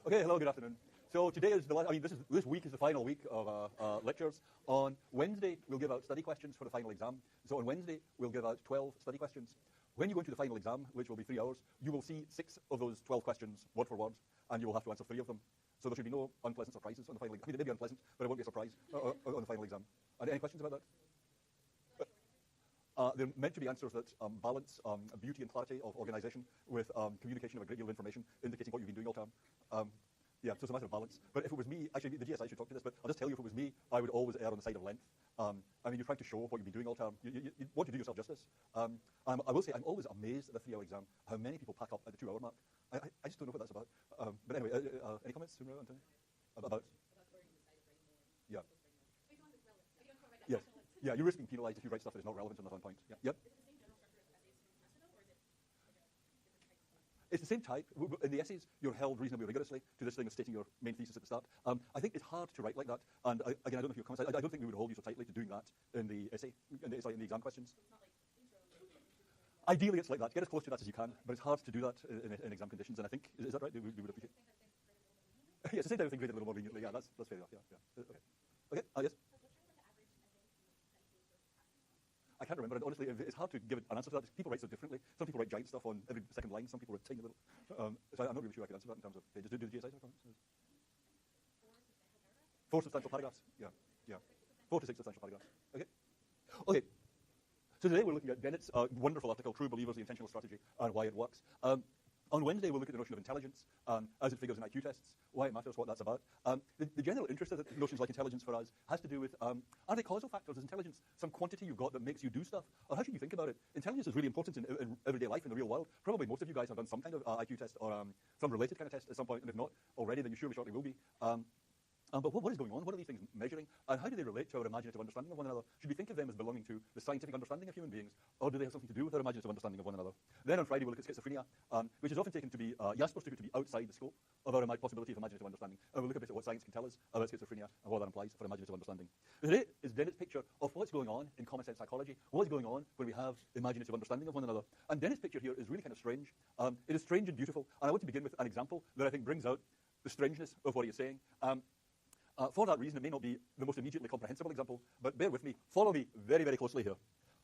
Okay, hello, good afternoon. So today is the last, this week is the final week of lectures. On Wednesday, we'll give out study questions for the final exam. So on Wednesday, we'll give out 12 study questions. When you go into the final exam, which will be 3 hours, you will see 6 of those 12 questions, word for word, and you will have to answer 3 of them. So there should be no unpleasant surprises on the final exam. I mean, it may be unpleasant, but it won't be a surprise on the final exam. Are there any questions about that? They're meant to be answers that balance beauty and clarity of organization with communication of a great deal of information, indicating what you've been doing all time. Yeah, so it's a matter of balance. But if it was me, actually the GSI should talk to this, but I'll just tell you, if it was me, I would always err on the side of length. I mean, you're trying to show what you've been doing all time. You want to do yourself justice. I will say, I'm always amazed at the 3-hour exam, how many people pack up at the 2-hour mark. I just don't know what that's about. But anyway, any comments, Anthony? About? Yeah. Yes. Yeah, you're risking penalised if you write stuff that is not relevant on that one point. Yeah. Yep. It's the same type. In the essays, you're held reasonably rigorously to this thing of stating your main thesis at the start. I think it's hard to write like that. And again, I don't know if your comments. I don't think we would hold you so tightly to doing that in the essay, in the exam questions. Ideally, it's like that. Get as close to that as you can, but it's hard to do that in exam conditions. And I think, is that right? We would appreciate. Yes, the same type of thing graded a little more leniently. Yeah, that's fair enough. Yeah. Okay. Yes. I can't remember, and honestly, it's hard to give an answer to that. People write so differently. Some people write giant stuff on every second line. Some people write tiny little. So I'm not really sure I can answer that in terms of pages. Do the GSIs have comments? 4 substantial paragraphs. Yeah. 4 to 6 substantial paragraphs. Okay. So today we're looking at Dennett's wonderful article, True Believers, the Intentional Strategy, and why it works. On Wednesday, we'll look at the notion of intelligence as it figures in IQ tests, why it matters, what that's about. The general interest of notions like intelligence for us has to do with, are they causal factors? Is intelligence some quantity you've got that makes you do stuff? Or how should you think about it? Intelligence is really important in everyday life, in the real world. Probably most of you guys have done some kind of IQ test or some related kind of test at some point, and if not already, then you surely shortly will be. But what is going on? What are these things measuring? And how do they relate to our imaginative understanding of one another? Should we think of them as belonging to the scientific understanding of human beings, or do they have something to do with our imaginative understanding of one another? Then on Friday, we'll look at schizophrenia, which is often taken to be, Jaspers took it to be outside the scope of our possibility of imaginative understanding. And we'll look a bit at what science can tell us about schizophrenia and what that implies for imaginative understanding. Today is Dennett's picture of what's going on in common sense psychology, what's going on when we have imaginative understanding of one another. And Dennett's picture here is really kind of strange. It is strange and beautiful. And I want to begin with an example that I think brings out the strangeness of what he is saying. For that reason, it may not be the most immediately comprehensible example, but bear with me. Follow me very, very closely here.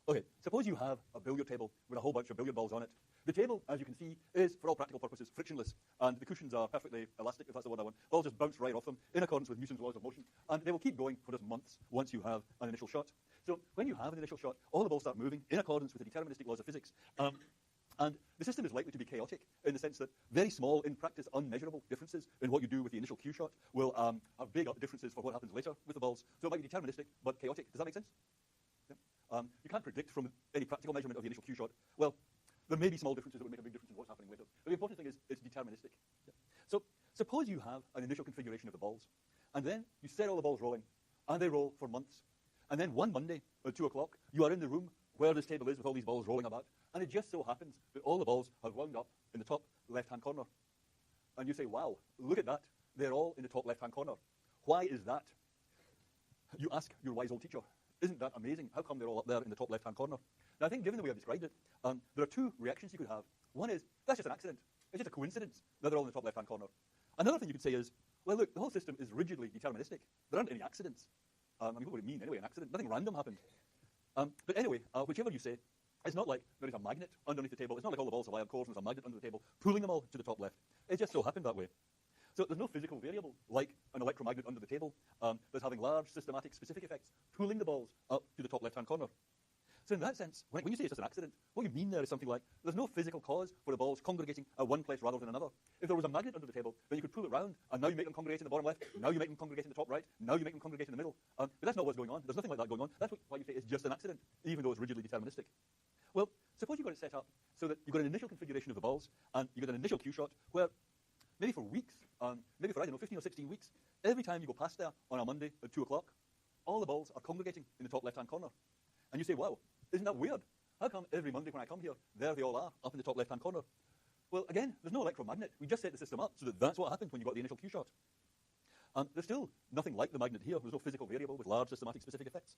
Okay, suppose you have a billiard table with a whole bunch of billiard balls on it. The table, as you can see, is, for all practical purposes, frictionless, and the cushions are perfectly elastic, if that's the word I want. Balls just bounce right off them in accordance with Newton's laws of motion, and they will keep going for just months once you have an initial shot. So when you have an initial shot, all the balls start moving in accordance with the deterministic laws of physics. And the system is likely to be chaotic in the sense that very small, in practice, unmeasurable differences in what you do with the initial cue shot will have big differences for what happens later with the balls. So it might be deterministic, but chaotic. Does that make sense? Yeah. You can't predict from any practical measurement of the initial cue shot. Well, there may be small differences that would make a big difference in what's happening later. But the important thing is it's deterministic. Yeah. So suppose you have an initial configuration of the balls, and then you set all the balls rolling, and they roll for months. And then one Monday at 2 o'clock, you are in the room where this table is with all these balls rolling about, and it just so happens that all the balls have wound up in the top left-hand corner. And you say, wow, look at that. They're all in the top left-hand corner. Why is that? You ask your wise old teacher, isn't that amazing? How come they're all up there in the top left-hand corner? Now, I think given the way I've described it, there are 2 reactions you could have. One is, that's just an accident. It's just a coincidence that they're all in the top left-hand corner. Another thing you could say is, well, look, the whole system is rigidly deterministic. There aren't any accidents. What would it mean anyway, an accident? Nothing random happened. But anyway, whichever you say, it's not like there is a magnet underneath the table. It's not like all the balls are lie on course and there's a magnet under the table pulling them all to the top left. It just so happened that way. So there's no physical variable like an electromagnet under the table that's having large, systematic, specific effects pulling the balls up to the top left-hand corner. So in that sense, when you say it's just an accident, what you mean there is something like there's no physical cause for the balls congregating at one place rather than another. If there was a magnet under the table, then you could pull it round, and now you make them congregate in the bottom left, now you make them congregate in the top right, now you make them congregate in the middle. But that's not what's going on. There's nothing like that going on. That's why you say it's just an accident, even though it's rigidly deterministic. Well, suppose you've got it set up so that you've got an initial configuration of the balls, and you've got an initial cue shot where maybe for weeks, maybe for, 15 or 16 weeks, every time you go past there on a Monday at 2 o'clock, all the balls are congregating in the top left-hand corner. And you say, wow, isn't that weird? How come every Monday when I come here, there they all are, up in the top left-hand corner? Well, again, there's no electromagnet. We just set the system up so that that's what happened when you got the initial cue shot. There's still nothing like the magnet here. There's no physical variable with large, systematic, specific effects.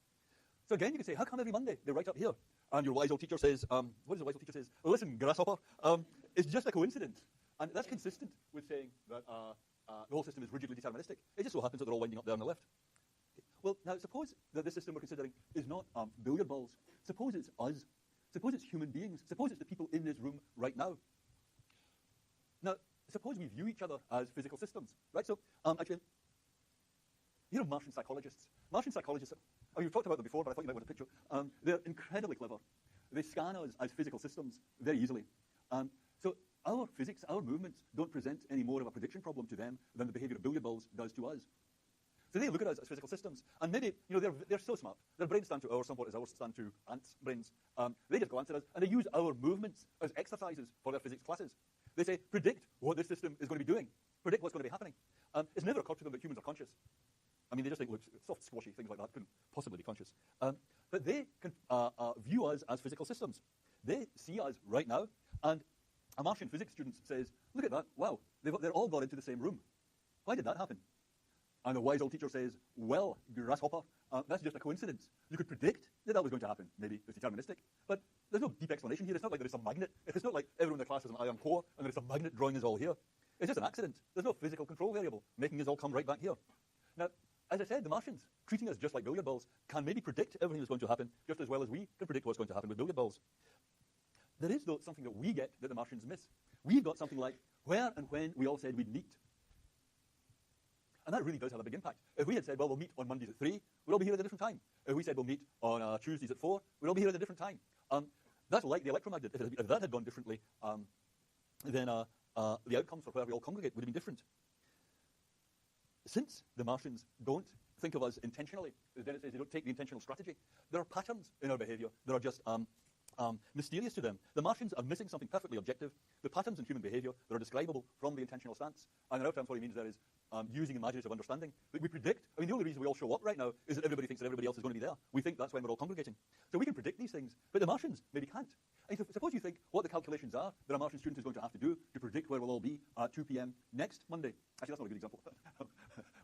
So again, you can say, how come every Monday they're right up here? And your wise old teacher says, what does the wise old teacher say? Well, listen, grasshopper, it's just a coincidence. And that's consistent with saying that the whole system is rigidly deterministic. It just so happens that they're all winding up there on the left. Okay. Well, now suppose that this system we're considering is not billiard balls. Suppose it's us. Suppose it's human beings. Suppose it's the people in this room right now. Now, suppose we view each other as physical systems, right? So, actually, you know Martian psychologists. Martian psychologists, we've talked about them before, but I thought you might want a picture. They're incredibly clever. They scan us as physical systems very easily. So our physics, our movements, don't present any more of a prediction problem to them than the behavior of billiard balls does to us. So they look at us as physical systems, and maybe they're so smart. Their brains stand to ours somewhat as ours stand to ants' brains. They just glance at us, and they use our movements as exercises for their physics classes. They say, predict what this system is going to be doing. Predict what's going to be happening. It's never occurred to them that humans are conscious. I mean, they just think, look, soft, squashy things like that couldn't possibly be conscious. But they can view us as physical systems. They see us right now, and a Martian physics student says, look at that, wow, they're all got into the same room. Why did that happen? And the wise old teacher says, well, grasshopper, that's just a coincidence. You could predict that that was going to happen. Maybe it's deterministic. But there's no deep explanation here. It's not like there is some magnet. It's not like everyone in the class has an iron core and there is some magnet drawing us all here. It's just an accident. There's no physical control variable making us all come right back here. Now, as I said, the Martians, treating us just like billiard balls, can maybe predict everything that's going to happen just as well as we can predict what's going to happen with billiard balls. There is, though, something that we get that the Martians miss. We've got something like where and when we all said we'd meet. And that really does have a big impact. If we had said, well, we'll meet on Mondays at 3, we'd all be here at a different time. If we said we'll meet on Tuesdays at 4, we'd all be here at a different time. That's like the electromagnet. If that had gone differently, then the outcomes for where we all congregate would have been different. Since the Martians don't think of us intentionally, as Dennett says, they don't take the intentional strategy, there are patterns in our behavior that are just mysterious to them. The Martians are missing something perfectly objective, the patterns in human behavior that are describable from the intentional stance. And in our terms, what he means there is using imaginative understanding. That we predict, I mean, the only reason we all show up right now is that everybody thinks that everybody else is going to be there. We think that's when we're all congregating. So we can predict these things, but the Martians maybe can't. And suppose you think what the calculations are that a Martian student is going to have to do to predict where we'll all be at 2 p.m. next Monday. Actually, that's not a good example.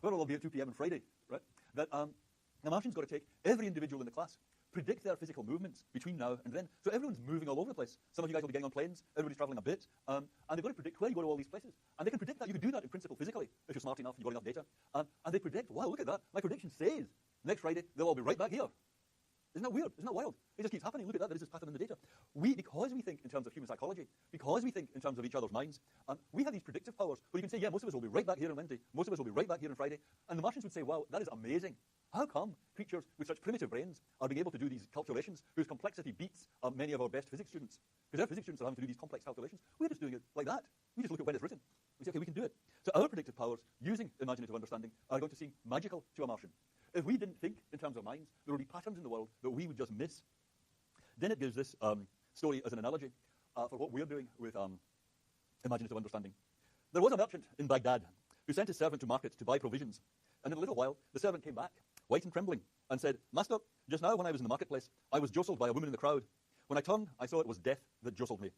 Where we'll all be at 2 p.m. on Friday, right? That the Martian's got to take every individual in the class, predict their physical movements between now and then. So everyone's moving all over the place. Some of you guys will be getting on planes, everybody's traveling a bit, and they've got to predict where you go to all these places. And they can predict that. You can do that in principle physically, if you're smart enough, you've got enough data. And they predict, wow, look at that. My prediction says next Friday, they'll all be right back here. Isn't that weird? Isn't that wild? It just keeps happening. Look at that. There is this pattern in the data. Because we think in terms of human psychology, because we think in terms of each other's minds, we have these predictive powers where you can say, yeah, most of us will be right back here on Wednesday. Most of us will be right back here on Friday. And the Martians would say, wow, that is amazing. How come creatures with such primitive brains are being able to do these calculations whose complexity beats many of our best physics students? Because our physics students are having to do these complex calculations. We're just doing it like that. We just look at when it's written. We say, okay, we can do it. So our predictive powers, using imaginative understanding, are going to seem magical to a Martian. If we didn't think in terms of minds, there would be patterns in the world that we would just miss. Then it gives this story as an analogy for what we're doing with imaginative understanding. There was a merchant in Baghdad who sent his servant to market to buy provisions. And in a little while, the servant came back, white and trembling, and said, Master, just now when I was in the marketplace, I was jostled by a woman in the crowd. When I turned, I saw it was death that jostled me.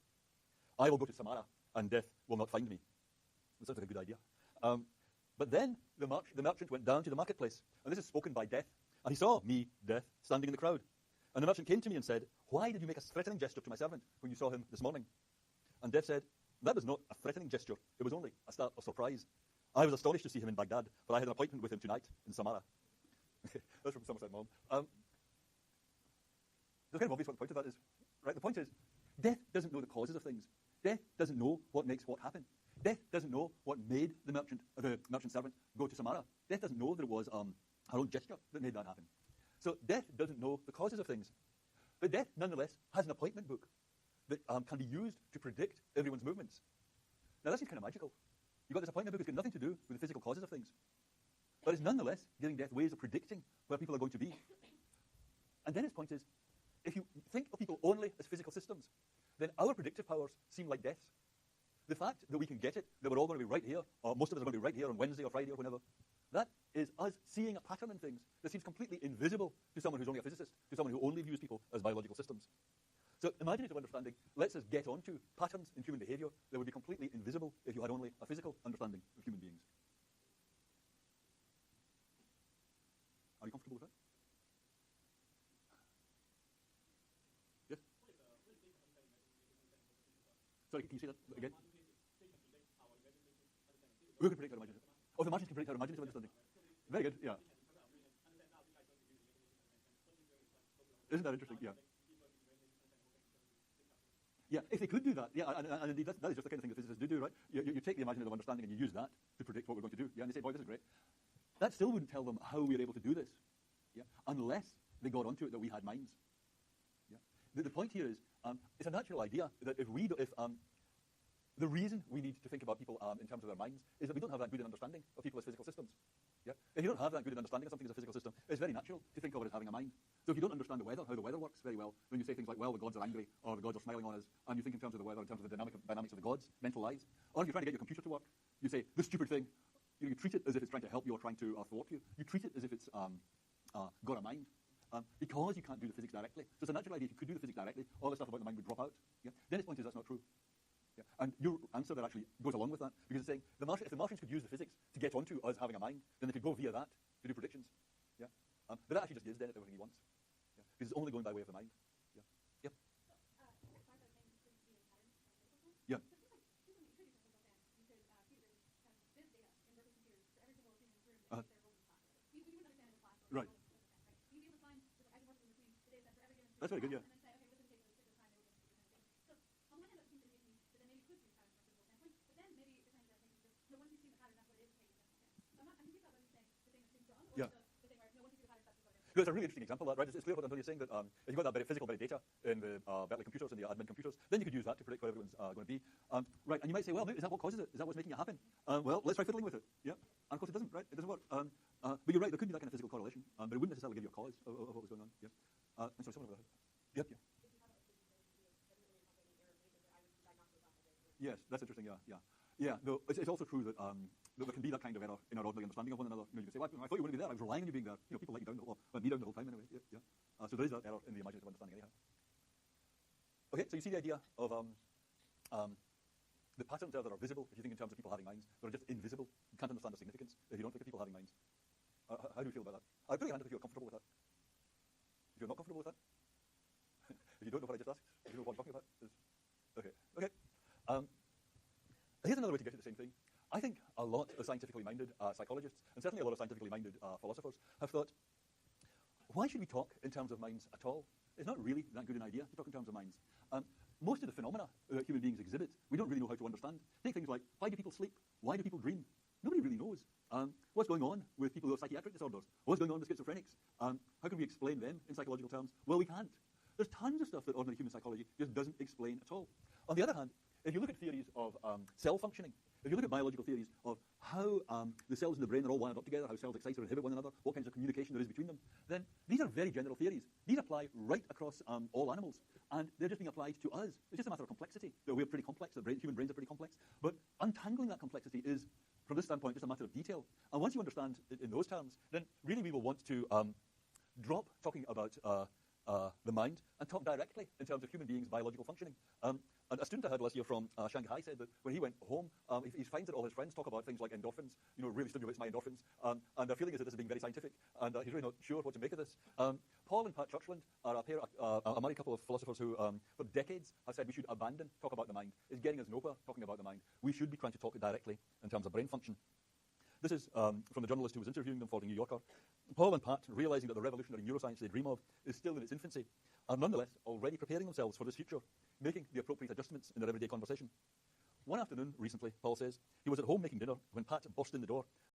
I will go to Samara, and death will not find me. That sounds like a good idea. But then the merchant went down to the marketplace, and this is spoken by Death, and he saw me, Death, standing in the crowd. And the merchant came to me and said, why did you make a threatening gesture to my servant when you saw him this morning? And Death said, that was not a threatening gesture, it was only a start of surprise. I was astonished to see him in Baghdad, for I had an appointment with him tonight in Samara. That's from Somerset Maugham. It's kind of obvious what the point of that is. Right? The point is, Death doesn't know the causes of things. Death doesn't know what makes what happen. Death doesn't know what made the merchant servant go to Samara. Death doesn't know that it was her own gesture that made that happen. So Death doesn't know the causes of things. But Death, nonetheless, has an appointment book that can be used to predict everyone's movements. Now, that seems kind of magical. You've got this appointment book that's got nothing to do with the physical causes of things. But it's nonetheless giving Death ways of predicting where people are going to be. And then his point is, if you think of people only as physical systems, then our predictive powers seem like Death's. The fact that we can get it, that we're all going to be right here, or most of us are going to be right here on Wednesday or Friday or whenever, that is us seeing a pattern in things that seems completely invisible to someone who's only a physicist, to someone who only views people as biological systems. So imaginative understanding lets us get onto patterns in human behavior that would be completely invisible if you had only a physical understanding of human beings. Are you comfortable with that? Yes? Sorry, can you say that again? Who can predict our imagination? Oh, the Martians can predict our imaginative understanding. Very good, yeah. Isn't that interesting? Yeah. Yeah, if they could do that, yeah, and indeed that is just the kind of thing that physicists do, right? You take the imaginative understanding and you use that to predict what we're going to do. Yeah, and they say, boy, this is great. That still wouldn't tell them how we are able to do this, yeah, unless they got onto it that we had minds. Yeah. The point here is, it's a natural idea that the reason we need to think about people in terms of their minds is that we don't have that good an understanding of people as physical systems. Yeah? If you don't have that good an understanding of something as a physical system, it's very natural to think of it as having a mind. So if you don't understand the weather, how the weather works very well, when you say things like, well, the gods are angry, or the gods are smiling on us, and you think in terms of the weather, in terms of the dynamics of the gods, mental lives, or if you're trying to get your computer to work, you say, this stupid thing, you treat it as if it's trying to help you or trying to thwart you. You treat it as if it's got a mind. Because you can't do the physics directly. So it's a natural idea. If you could do the physics directly, all the stuff about the mind would drop out. Yeah? Dennis' point is that's not true. Yeah? And your answer there actually goes along with that, because it's saying if the Martians could use the physics to get onto us having a mind, then they could go via that to do predictions. Yeah? But that actually just gives Dennis everything he wants. Yeah? Because it's only going by way of the mind. Yeah? Yep. Yeah. Right. That's very good, yeah. Yeah. It's a really interesting example of that, right? It's clear what Antoni's saying, that if you've got that very physical, very data in the Berkeley computers and the admin computers, then you could use that to predict what everyone's going to be. Right, and you might say, well, is that what causes it? Is that what's making it happen? Well, let's try fiddling with it. Yeah, and of course it doesn't, right? It doesn't work. But you're right, there could be that kind of physical correlation, but it wouldn't necessarily give you a cause of what was going on. Yeah. And so someone over there. Yep, yeah. Yes, that's interesting, yeah, yeah. Yeah, no, it's also true that there can be that kind of error in our ordinary understanding of one another. You know, you can say, well, I thought you were going to be there. I was relying on you being there. You know, people let you down, well, me down the whole time anyway. Yeah, yeah. So there is that error in the imaginative understanding anyhow. Okay, so you see the idea of the patterns there that are visible, if you think in terms of people having minds, that are just invisible. You can't understand their significance if you don't think of people having minds. How do you feel about that? Put your hand up if you're comfortable with that. If you're not comfortable with that, if you don't know what I just asked, if you know what I'm talking about, okay, okay. Here's another way to get at the same thing. I think a lot of scientifically minded psychologists, and certainly a lot of scientifically minded philosophers, have thought, why should we talk in terms of minds at all? It's not really that good an idea to talk in terms of minds. Most of the phenomena that human beings exhibit, we don't really know how to understand. Take things like, why do people sleep? Why do people dream? Nobody really knows. What's going on with people who have psychiatric disorders? What's going on with schizophrenics? How can we explain them in psychological terms? Well, we can't. There's tons of stuff that ordinary human psychology just doesn't explain at all. On the other hand, if you look at theories of cell functioning, if you look at biological theories of how the cells in the brain are all wired up together, how cells excite or inhibit one another, what kinds of communication there is between them, then these are very general theories. These apply right across all animals, and they're just being applied to us. It's just a matter of complexity. We're pretty complex. Human brains are pretty complex. But untangling that complexity is, from this standpoint, just a matter of detail. And once you understand it in those terms, then really we will want to drop talking about the mind and talk directly in terms of human beings' biological functioning. A student I had last year from Shanghai said that when he went home, he finds that all his friends talk about things like endorphins, you know, really stimulates my endorphins, and their feeling is that this is being very scientific, and he's really not sure what to make of this. Paul and Pat Churchland are a married couple of philosophers who, for decades, have said we should abandon talk about the mind. It's getting us nowhere talking about the mind. We should be trying to talk directly in terms of brain function. This is from the journalist who was interviewing them for The New Yorker. Paul and Pat, realizing that the revolutionary neuroscience they dream of is still in its infancy, are nonetheless already preparing themselves for this future, making the appropriate adjustments in their everyday conversation. One afternoon recently, Paul says, he was at home making dinner when Pat burst in the door